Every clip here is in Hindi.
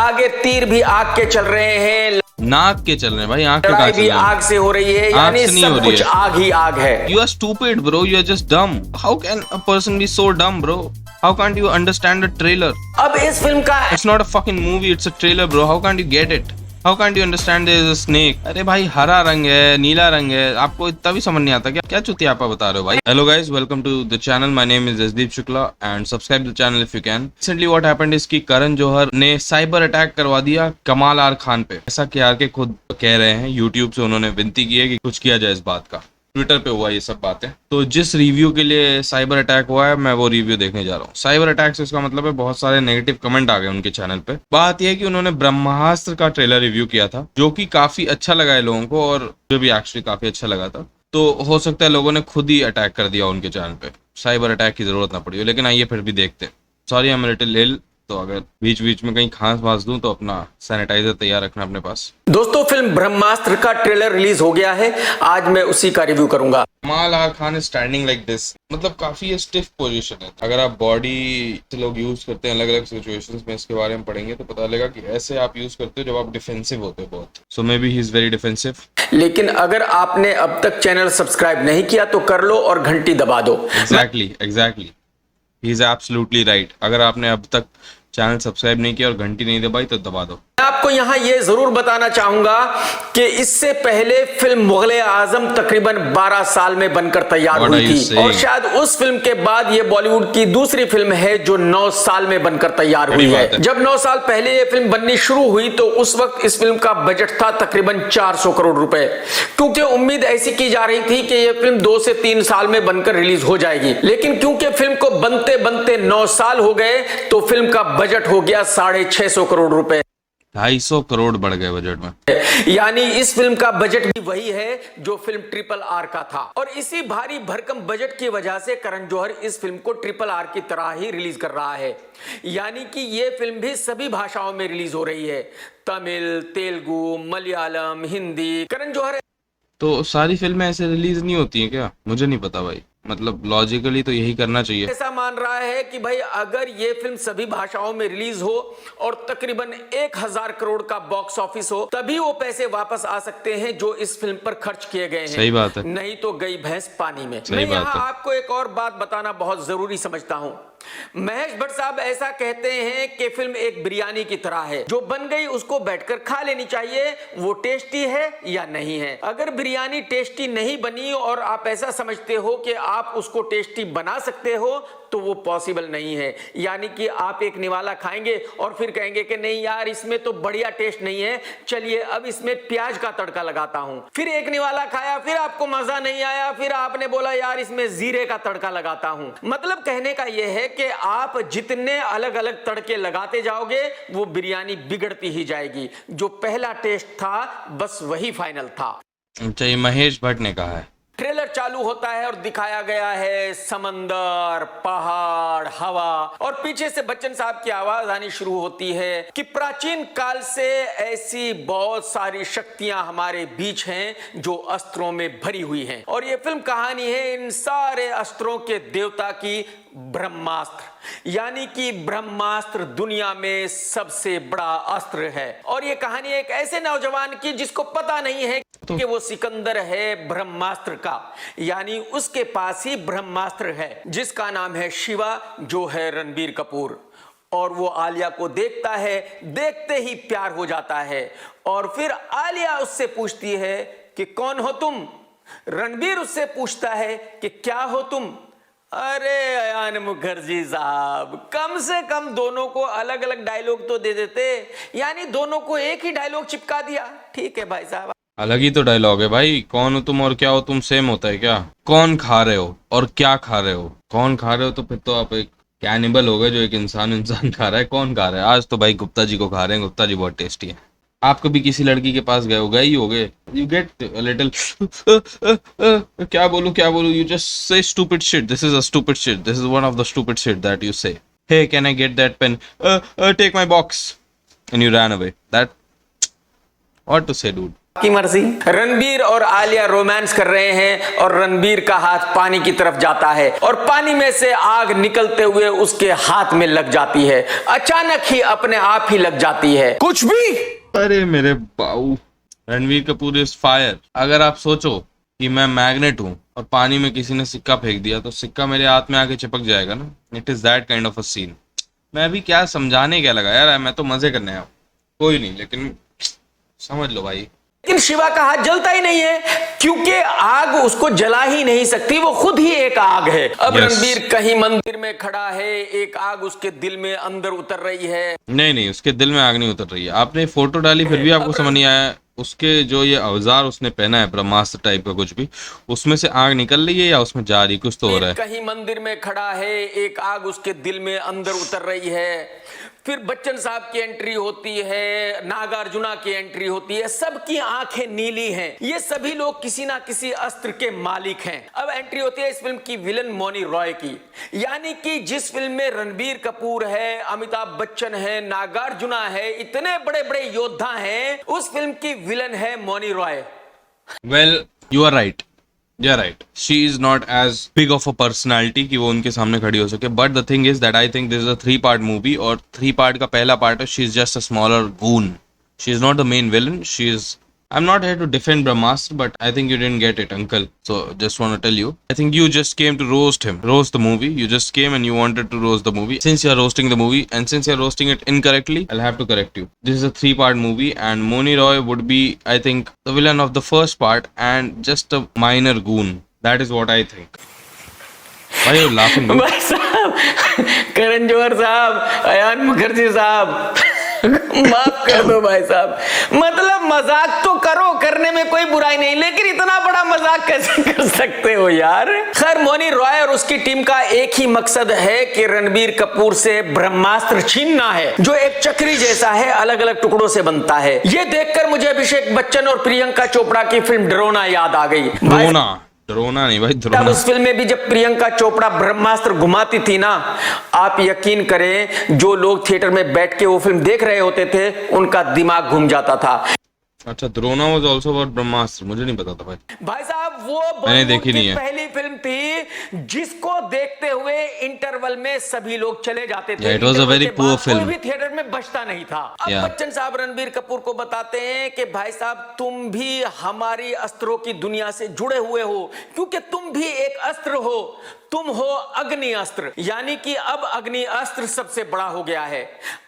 आगे तीर भी आग के चल रहे हैं, नाक के चल रहे हैं भाई, आंख के लड़ाई कहाँ भी चल रहे हैं? आग से हो रही है, आग यानी से नहीं हो सब रही कुछ है। आग ही आग है। You are stupid, bro. You are just dumb. How can a person be so dumb, bro? How can't you understand a trailer? अब इस फिल्म का It's not a fucking movie. It's a trailer, bro. How can't you get it? How can't you understand there is a snake? अरे भाई हरा रंग है, नीला रंग है, आपको इतना भी समझ नहीं आता क्या? क्या चुतियापा बता रहे हो भाई? Hello guys, welcome to the channel. My name is Jasdeep Shukla and subscribe the channel if you can. Recently what happened is कि करण जौहर ने साइबर अटैक करवा दिया कमाल आर खान पे। ऐसा के आर के खुद कह रहे हैं, YouTube से उन्होंने विनती की है कि कुछ किया जाए इस बात का। ट्विटर पे हुआ ये सब बातें। तो जिस रिव्यू के लिए साइबर अटैक हुआ है, मैं वो रिव्यू देखने जा रहा हूँ। साइबर अटैक से इसका मतलब है बहुत सारे नेगेटिव कमेंट आ गए उनके चैनल पे। बात यह है कि उन्होंने ब्रह्मास्त्र का ट्रेलर रिव्यू किया था, जो कि काफी अच्छा लगा है लोगों को, और जो भी एक्चुअली काफी अच्छा लगा था। तो हो सकता है लोगों ने खुद ही अटैक कर दिया उनके चैनल पे, साइबर अटैक की जरूरत ना पड़ी हो। लेकिन आइए फिर भी देखते। सॉरी, आई एम लिटिल इल, तो अगर बीच बीच में कहीं खांस वास दूं तो अपना सैनिटाइजर तैयार रखना अपने पास। दोस्तों, फिल्म ब्रह्मास्त्र का ट्रेलर रिलीज हो गया है, आज मैं उसी का रिव्यू करूंगा। Kamaal R Khan is standing like this, मतलब काफी स्टिफ पोजीशन है। अगर आप बॉडी से लोग यूज करते हैं अलग अलग सिचुएशंस में, इसके बारे में पढ़ेंगे तो पता लगेगा कि ऐसे आप यूज करते हो जब आप डिफेंसिव होते हो बहुत। So maybe he is very defensive. लेकिन अगर आपने अब तक चैनल सब्सक्राइब नहीं किया तो कर लो और घंटी दबा दो। Exactly he is absolutely right. अगर आपने अब तक चैनल सब्सक्राइब नहीं किया और घंटी नहीं दबाई तो दबा दो। मैं आपको यहां यह जरूर बताना चाहूंगा कि इससे पहले फिल्म मुगले आजम तकरीबन 12 साल में बनकर तैयार हुई थी, और शायद उस फिल्म के बाद यह बॉलीवुड की दूसरी फिल्म है जो 9 साल में बनकर तैयार हुई है। जब 9 साल पहले यह फिल्म बननी शुरू हुई तो उस वक्त इस फिल्म का बजट था तकरीबन 400 करोड़ रुपए, क्योंकि उम्मीद ऐसी की जा रही थी कि यह फिल्म 2 से 3 साल में बनकर रिलीज हो जाएगी। लेकिन क्योंकि फिल्म को बनते बनते 9 साल हो गए तो फिल्म का बजट हो गया 650 करोड़ रुपए। 250 करोड़ बढ़ गए बजट में। यानी इस फिल्म का बजट भी वही है जो फिल्म RRR का था, और इसी भारी भरकम बजट की वजह से करण जौहर इस फिल्म को RRR की तरह ही रिलीज कर रहा है। यानी कि ये फिल्म भी सभी भाषाओं में रिलीज हो रही है, तमिल, तेलुगु, मलयालम, हिंदी। करण जौहर तो सारी फिल्में ऐसे रिलीज नहीं होती हैं क्या? मुझे नहीं पता भाई, मतलब लॉजिकली तो यही करना चाहिए। ऐसा मान रहा है कि भाई अगर ये फिल्म सभी भाषाओं में रिलीज हो और तकरीबन 1000 करोड़ का बॉक्स ऑफिस हो, तभी वो पैसे वापस आ सकते हैं जो इस फिल्म पर खर्च किए गए हैं। सही बात है, नहीं तो गई भैंस पानी में। सही मैं बात यहाँ है। आपको एक और बात बताना बहुत जरूरी समझता हूँ। महेश भट्ट साहब ऐसा कहते हैं कि फिल्म एक बिरयानी की तरह है, जो बन गई उसको बैठकर खा लेनी चाहिए, वो टेस्टी है या नहीं है। अगर बिरयानी टेस्टी नहीं बनी और आप ऐसा समझते हो कि आप उसको टेस्टी बना सकते हो तो वो पॉसिबल नहीं है। यानी कि आप एक निवाला खाएंगे और फिर कहेंगे कि नहीं यार इसमें तो बढ़िया टेस्ट नहीं है, चलिए अब इसमें प्याज का तड़का लगाता हूं। फिर एक निवाला खाया, फिर आपको मजा नहीं आया, फिर आपने बोला यार इसमें जीरे का तड़का लगाता हूं। मतलब कहने का यह है कि आप जितने अलग अलग तड़के लगाते जाओगे वो बिरयानी बिगड़ती ही जाएगी। जो पहला टेस्ट था बस वही फाइनल था। अच्छा, ये महेश भट्ट ने कहा है। ट्रेलर चालू होता है और दिखाया गया है समंदर, पहाड़, हवा, और पीछे से बच्चन साहब की आवाज आनी शुरू होती है कि प्राचीन काल से ऐसी बहुत सारी शक्तियां हमारे बीच हैं जो अस्त्रों में भरी हुई हैं, और ये फिल्म कहानी है इन सारे अस्त्रों के देवता की, ब्रह्मास्त्र। यानी कि ब्रह्मास्त्र दुनिया में सबसे बड़ा अस्त्र है, और ये कहानी एक ऐसे नौजवान की जिसको पता नहीं है कि वो सिकंदर है ब्रह्मास्त्र का, यानी उसके पास ही ब्रह्मास्त्र है, जिसका नाम है शिवा, जो है रणबीर कपूर। और वो आलिया को देखता है, देखते ही प्यार हो जाता है, और फिर आलिया उससे पूछती है कि कौन हो तुम। रणबीर उससे पूछता है कि क्या हो तुम। अरे अयान मुखर्जी साहब, कम से कम दोनों को अलग अलग डायलॉग तो दे देते, यानी दोनों को एक ही डायलॉग चिपका दिया। ठीक है भाई साहब, अलग ही तो डायलॉग है भाई। कौन हो तुम और क्या हो तुम सेम होता है क्या? कौन खा रहे हो और क्या खा रहे हो? कौन खा रहे हो तो फिर तो आप एक कैनिबल हो गए, जो एक इंसान खा रहा है। कौन खा रहा है? आज तो भाई गुप्ता जी को खा रहे हैं, गुप्ता जी बहुत टेस्टी है। आप कभी किसी लड़की के पास गए हो? गए ही होगे। यू गेट लिटिल क्या बोलूं, you just say stupid shit, this is a stupid shit, this is one of the stupid shit that you say, hey can I get that pen, take my box, and you ran away. That what to say dude. की मर्जी। रणबीर और आलिया रोमांस कर रहे हैं और रणबीर का हाथ पानी की तरफ जाता है और पानी में से आग निकलते हुए उसके हाथ में लग जाती है। अचानक ही अपने आप ही लग जाती है। कुछ भी। अरे मेरे बाऊ, रणवीर कपूर इज फायर। अगर आप सोचो कि मैं मैग्नेट हूँ और पानी में किसी ने सिक्का फेंक दिया तो सिक्का मेरे हाथ में आके चिपक जाएगा ना। It is that kind of a scene. मैं अभी क्या समझाने क्या लगा यार, मैं तो मजे करने आया हूँ। कोई नहीं, लेकिन समझ लो भाई। लेकिन शिवा का हाथ जलता ही नहीं है क्योंकि आग उसको जला ही नहीं सकती, वो खुद ही एक आग है। अब रणबीर कहीं मंदिर में खड़ा है, एक आग उसके दिल में अंदर उतर रही है। नहीं, उसके दिल में आग नहीं उतर रही है। आपने फोटो डाली फिर भी आपको समझ नहीं आया। उसके जो ये औजार उसने पहना है ब्रह्मास्त्र टाइप का कुछ भी, उसमें से आग निकल रही है या उसमें जा रही, कुछ तो हो रहा है। कहीं मंदिर में खड़ा है, एक आग उसके दिल में अंदर उतर रही है। फिर बच्चन साहब की एंट्री होती है, नागार्जुना की एंट्री होती है, सबकी आंखें नीली हैं। ये सभी लोग किसी ना किसी अस्त्र के मालिक हैं। अब एंट्री होती है इस फिल्म की विलन मौनी रॉय की, यानी कि जिस फिल्म में रणबीर कपूर है, अमिताभ बच्चन है, नागार्जुना है, इतने बड़े बड़े योद्धा हैं, उस फिल्म की विलन है Mouni Roy. Well, you are right, you are right. She is not as big of a personality कि वो उनके सामने खड़ी हो सके। But the thing is that I think this is a 3 part movie और 3 पार्ट का पहला पार्ट है she is just a smaller goon. She is not the main villain. She is, I'm not here to defend Brahmastra, but I think you didn't get it, uncle. So just want to tell you, I think you just came to roast him, roast the movie. You just came and you wanted to roast the movie. Since you're roasting the movie and since you're roasting it incorrectly, I'll have to correct you. This is a 3-part movie and Moni Roy would be, I think, the villain of the first part and just a minor goon. That is what I think. Why are you laughing? भाई साहब, करण जौहर साहब, अयान मुखर्जी साहब, माफ कर दो भाई साहब। मतलब मजाक तो करो, करने में कोई बुराई नहीं, लेकिन इतना बड़ा मजाक कैसे कर सकते हो यार। खैर, मौनी रॉय और उसकी टीम का एक ही मकसद है कि रणबीर कपूर से ब्रह्मास्त्र छीनना है, जो एक चक्री जैसा है, अलग अलग टुकड़ों से बनता है। ये देखकर मुझे अभिषेक बच्चन और प्रियंका चोपड़ा की फिल्म ड्रोना याद आ गई। ड्रोना नहीं भाई, ड्रोना। उस फिल्म में भी जब प्रियंका चोपड़ा ब्रह्मास्त्र घुमाती थी ना, आप यकीन करें जो लोग थिएटर में बैठ के वो फिल्म देख रहे होते थे उनका दिमाग घूम जाता था। अच्छा, द्रोणा वाज आल्सो अबाउट ब्रह्मास्त्र, मुझे नहीं पता था भाई साहब। वो मैंने देखी नहीं है। पहली फिल्म थी जिसको देखते हुए इंटरवल में सभी लोग चले जाते थे। It was a very poor film, कोई भी थिएटर में बचता नहीं था। अब बच्चन साहब रणबीर कपूर को बताते हैं कि भाई साहब तुम भी हमारी अस्त्रों की दुनिया से जुड़े हुए हो, क्योंकि तुम भी एक अस्त्र हो, तुम हो अग्नि अस्त्र। यानी कि अब अग्नि अस्त्र सबसे बड़ा हो गया है।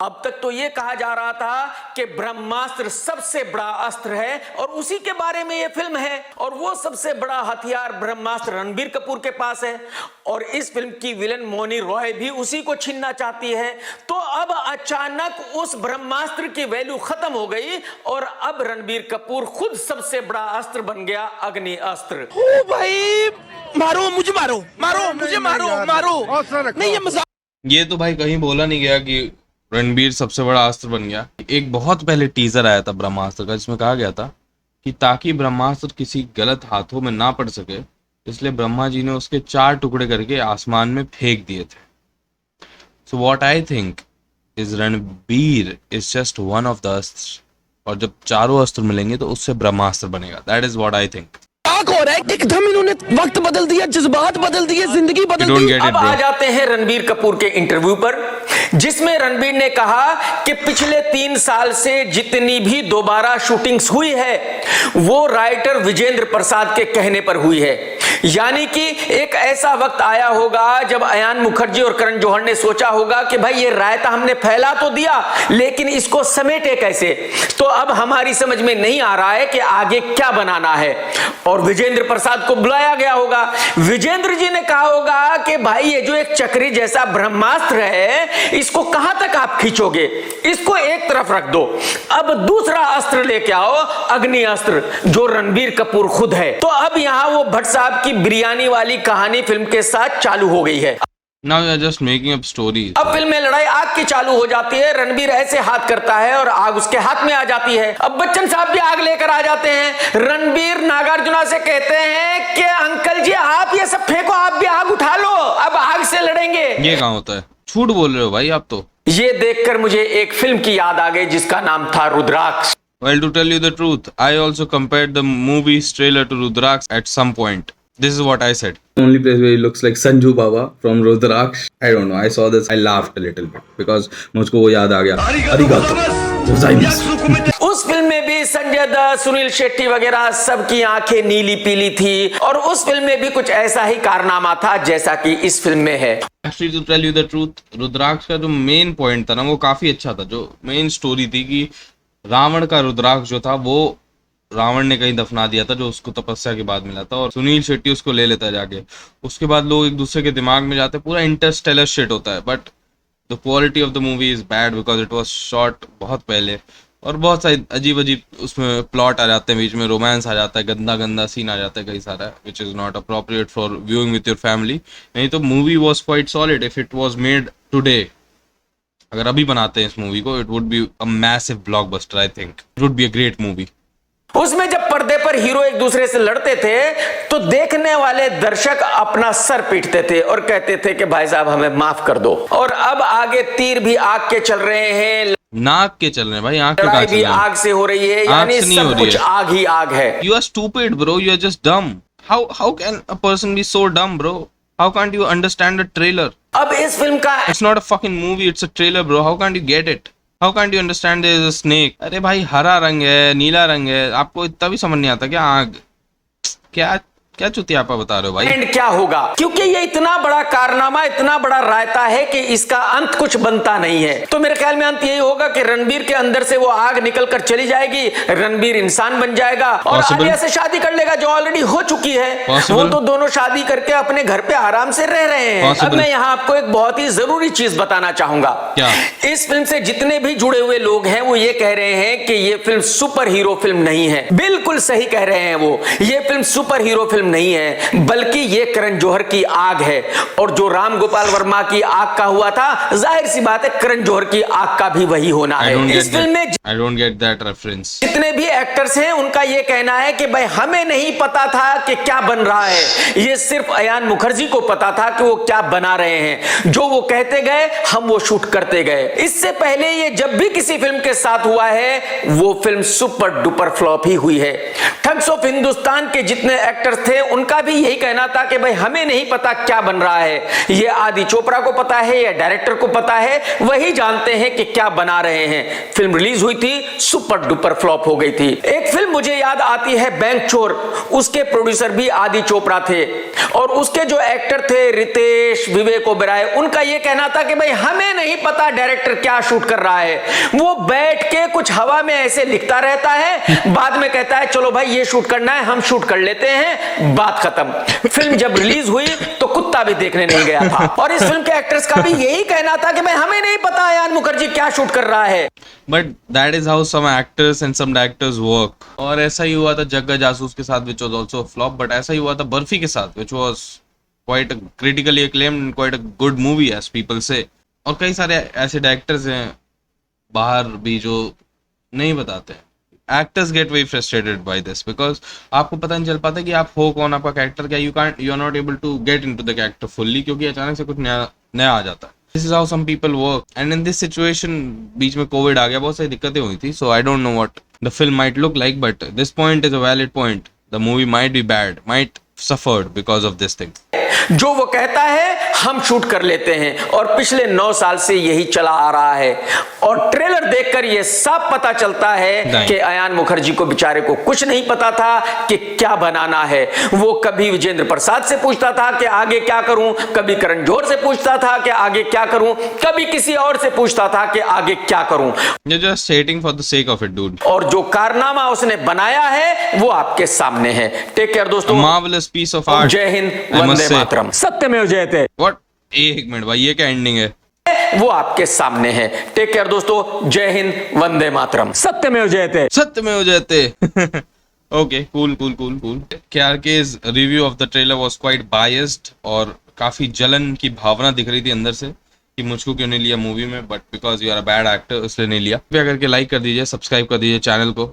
अब तक तो यह कहा जा रहा था कि ब्रह्मास्त्र सबसे बड़ा अस्त्र है और उसी के बारे में यह फिल्म है, और वो सबसे बड़ा हथियार ब्रह्मास्त्र रणबीर कपूर के पास है और इस फिल्म की विलन मौनी रॉय भी उसी को छीनना चाहती है। तो अब अचानक उस ब्रह्मास्त्र की वैल्यू खत्म हो गई और अब रणबीर कपूर खुद सबसे बड़ा अस्त्र बन गया, अग्नि अस्त्र। ओ भाई, मारो मुझे, मारो मारो मुझे, मारो मारो। नहीं, ये मजाक। ये तो भाई कहीं बोला नहीं गया कि रणबीर सबसे बड़ा अस्त्र बन गया। एक बहुत पहले टीजर आया था ब्रह्मास्त्र का, जिसमें कहा गया था कि ताकि ब्रह्मास्त्र किसी गलत हाथों में ना पड़ सके, इसलिए ब्रह्मा जी ने उसके 4 टुकड़े करके आसमान में फेंक दिए थे। So what I think is Ranbir is just one of the अस्त्र, और जब चारों अस्त्र मिलेंगे तो उससे ब्रह्मास्त्र बनेगा। That is what I think. हो रहा है, एकदम इन्होंने वक्त बदल दिया, जज्बात बदल दिए, जिंदगी बदल दी। अब आ जाते हैं रणबीर कपूर के इंटरव्यू पर, जिसमें रणबीर ने कहा कि पिछले 3 साल से जितनी भी दोबारा शूटिंग्स हुई है वो राइटर विजेंद्र प्रसाद के कहने पर हुई है। यानी कि एक ऐसा वक्त आया होगा जब अयान मुखर्जी और करण जौहर ने सोचा होगा कि भाई ये रायता हमने फैला तो दिया, लेकिन इसको समेटे कैसे। तो अब हमारी समझ में नहीं आ रहा है कि आगे क्या बनाना है, और विजेंद्र प्रसाद को बुलाया गया होगा। विजेंद्र जी ने कहा होगा कि भाई ये जो एक चक्री जैसा ब्रह्मास्त्र है, इसको कहां तक आप खींचोगे, इसको एक तरफ रख दो, अब दूसरा अस्त्र लेके आओ, अग्नि अस्त्र, जो रणबीर कपूर खुद है। तो अब यहां वो भट्ट साहब की बिरयानी वाली कहानी फिल्म के साथ चालू हो गई है। Now you are just making up stories. अब फिल्म में लड़ाई आग की चालू हो जाती है। रणबीर ऐसे हाथ करता है और आग उसके हाथ में आ जाती है। अब बच्चन साहब भी आग लेकर आ जाते हैं। रणबीर नागार्जुना से कहते हैं कि अंकल जी आप ये सब फेंको, आप भी आग उठा लो, अब आग से लड़ेंगे। ये कहाँ होता है, झूठ बोल रहे हो भाई आप तो। ये देखकर मुझे एक फिल्म की याद आ गई जिसका नाम था रुद्राक्ष। Well, to tell you the truth, I also compared the movie's trailer to Rudraksh at some point. This is what I said. Only place where he looks like Sanju Baba from Rudraksh. I don't know. I saw this. I laughed a little bit because मुझको वो याद आ गया. Arigato gozaimasu. उस फिल्म में भी संजय दत्त, सुनील शेट्टी वगैरह सबकी आंखें नीली पीली थी और उस फिल्म में भी कुछ ऐसा ही कारनामा था जैसा कि इस फिल्म में है। Actually, to tell you the truth, रुद्राक्ष का जो मेन पॉइंट था ना वो काफी अच्छा था। जो मेन स्टोरी थी कि रावण का रुद्राक्ष जो था वो रावण ने कहीं दफना दिया था जो उसको तपस्या के बाद मिला था और सुनील शेट्टी उसको ले लेता है जाके। उसके बाद लोग एक दूसरे के दिमाग में जाते हैं, पूरा इंटरस्टेलर शिट होता है। But the quality of the movie is bad because it was shot बहुत पहले और बहुत सारे अजीब अजीब उसमें प्लॉट आ जाते हैं, बीच में रोमांस आ जाता है, गंदा गंदा सीन आ जाता है कई सारा, which is not appropriate for viewing with your family. नहीं तो movie was quite solid if it was made today. अगर अभी बनाते हैं इस मूवी को, it would be a massive blockbuster. I think it would be a great movie. उसमें जब पर्दे पर हीरो एक दूसरे से लड़ते थे तो देखने वाले दर्शक अपना सर पीटते थे और कहते थे कि भाई साहब हमें माफ कर दो। और अब आगे तीर भी आग के चल रहे हैं, नाक के चल रहे हैं भाई, आग के लड़ाई भी चल रहे हैं। आग से हो रही है, यानी से नहीं हो सब रही कुछ है। आग ही आग है। You are stupid, bro. You are just dumb. How can a person be so dumb, bro? How can't you understand a trailer? अब इस फिल्म का It's not a fucking movie. It's a trailer, bro. How can't you get it? How can't you understand there is a snake? अरे भाई हरा रंग है, नीला रंग है, आपको इतना भी समझ नहीं आता क्या? आग क्या क्या चुतियापा बता रहे हो भाई? एंड क्या होगा, क्योंकि ये इतना बड़ा कारनामा, इतना बड़ा रायता है कि इसका अंत कुछ बनता नहीं है। तो मेरे ख्याल में अंत यही होगा कि रणबीर के अंदर से वो आग निकल कर चली जाएगी, रणबीर इंसान बन जाएगा और Possible. आलिया से शादी कर लेगा जो ऑलरेडी हो चुकी है। Possible. वो तो दोनों शादी करके अपने घर पे आराम से रह रहे हैं। Possible. अब मैं यहाँ आपको एक बहुत ही जरूरी चीज बताना चाहूंगा। क्या? इस फिल्म से जितने भी जुड़े हुए लोग हैं वो ये कह रहे हैं कि ये फिल्म सुपर हीरो फिल्म नहीं है। बिल्कुल सही कह रहे हैं वो, ये फिल्म सुपर हीरो फिल्म नहीं है, बल्कि ये करण जौहर की आग है। और जो राम गोपाल वर्मा की आग का हुआ था, जाहिर सी बात है करण जौहर की आग का भी वही होना है। इस फिल्म में I don't get that reference. जितने भी एक्टर्स हैं उनका यह कहना है कि भाई हमें नहीं पता था कि क्या बन रहा है, ये सिर्फ अयान मुखर्जी को पता था कि वो क्या बना रहे हैं। जो वो कहते गए हम वो शूट करते गए। इससे पहले ये जब भी किसी फिल्म के साथ हुआ है वो फिल्म सुपर डुपर फ्लॉप ही हुई है। ठग्स ऑफ हिंदुस्तान के जितने एक्टर्स थे उनका भी यही कहना था कि भाई हमें नहीं पता क्या बन रहा है, ये आदि चोपड़ा को पता है या डायरेक्टर को पता है, वही जानते हैं कि क्या बना रहे हैं। फिल्म रिलीज हुई थी, सुपर डुपर फ्लॉप हो गई थी। एक फिल्म मुझे याद आती है बैंक चोर, उसके प्रोड्यूसर भी आदि चोपड़ा थे और उसके जो एक्टर थे रितेश, विवेक ओबेरॉय, उनका यह कहना था कि भाई हमें नहीं पता डायरेक्टर क्या शूट कर रहा है, वो बैठ के कुछ हवा में ऐसे लिखता रहता है, बाद में कहता है चलो भाई ये शूट करना है, हम शूट कर लेते हैं, बात खत्म। फिल्म जब रिलीज हुई तो कुत्ता भी देखने नहीं गया था। और इस फिल्म के एक्टर्स का भी यही कहना था कि भाई हमें नहीं पता अयान मुखर्जी क्या शूट कर रहा है। But that is how some actors and some directors work. और ऐसा ही हुआ था जग्गा जासूस के साथ, which was also a flop. But ऐसा ही हुआ था बर्फी के साथ, which was quite a critically acclaimed and quite a good movie as people say. और कई सारे ऐसे डायरेक्टर्स हैं बाहर भी जो नहीं बताते। Actors get very frustrated by this because आपको पता नहीं चल पाता कि आप हो कौन, आपका कैरेक्टर क्या। You are not able to get into the character fully क्योंकि अचानक से कुछ नया आ जाता है। This is how some people work. And in this situation, बीच में कोविड आ गया, बहुत सारी दिक्कतें हुई थी. So I don't know what the film might look like, but this point is a valid point. The movie might be bad, might suffered because of this thing. जो वो कहता है हम शूट कर लेते हैं और पिछले 9 साल से यही चला आ रहा है। और ट्रेलर देखकर यह साफ पता चलता है कि अयान मुखर्जी को बेचारे को कुछ नहीं पता था कि क्या बनाना है। वो कभी विजेंद्र प्रसाद से पूछता था कि आगे क्या करूं, कभी करण जौहर से पूछता था कि आगे क्या करूं, कभी किसी और से पूछता था कि आगे क्या करूं। You're just stating for the sake of it, dude. और जो कारनामा उसने बनाया है वो आपके सामने है। टेक केयर दोस्तों। Marvelous piece of art. जय Hind, I must Vande say. मातरम, सत्यमेव जयते। What? एक मिनट भाई, ये क्या एंडिंग है? वो आपके सामने है। टेक केयर दोस्तों, जय हिंद, वंदे मातरम, सत्यमेव जयते। सत्यमेव जयते। Okay, cool. KRK's review of the trailer was quite biased और काफी जलन की भावना दिख रही थी अंदर से कि मुझको क्यों नहीं लिया मूवी में, but because you are a bad actor इसलिए नहीं लिया। कृपया करके लाइक कर दीजिए, सब्सक्राइब कर दीजिए चैनल को।